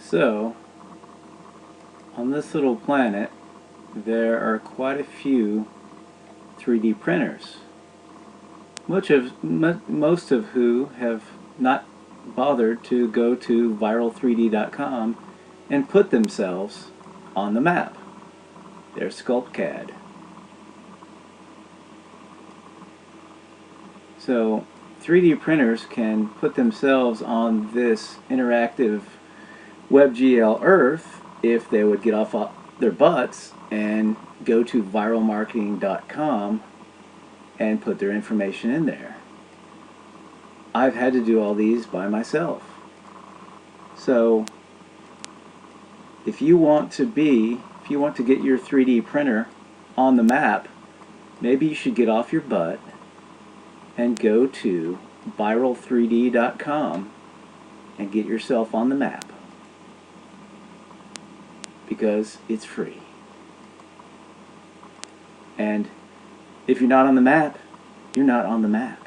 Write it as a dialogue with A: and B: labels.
A: So, on this little planet, there are quite a few 3D printers, most of who have not bothered to go to viral3d.com and put themselves on the map. There's SculptCAD. So 3D printers can put themselves on this interactive WebGL Earth if they would get off their butts and go to viralmarketing.com and put their information in there. I've had to do all these by myself. So if you want to get your 3D printer on the map, maybe you should get off your butt and go to viral3d.com and get yourself on the map, because it's free. And if you're not on the map, you're not on the map.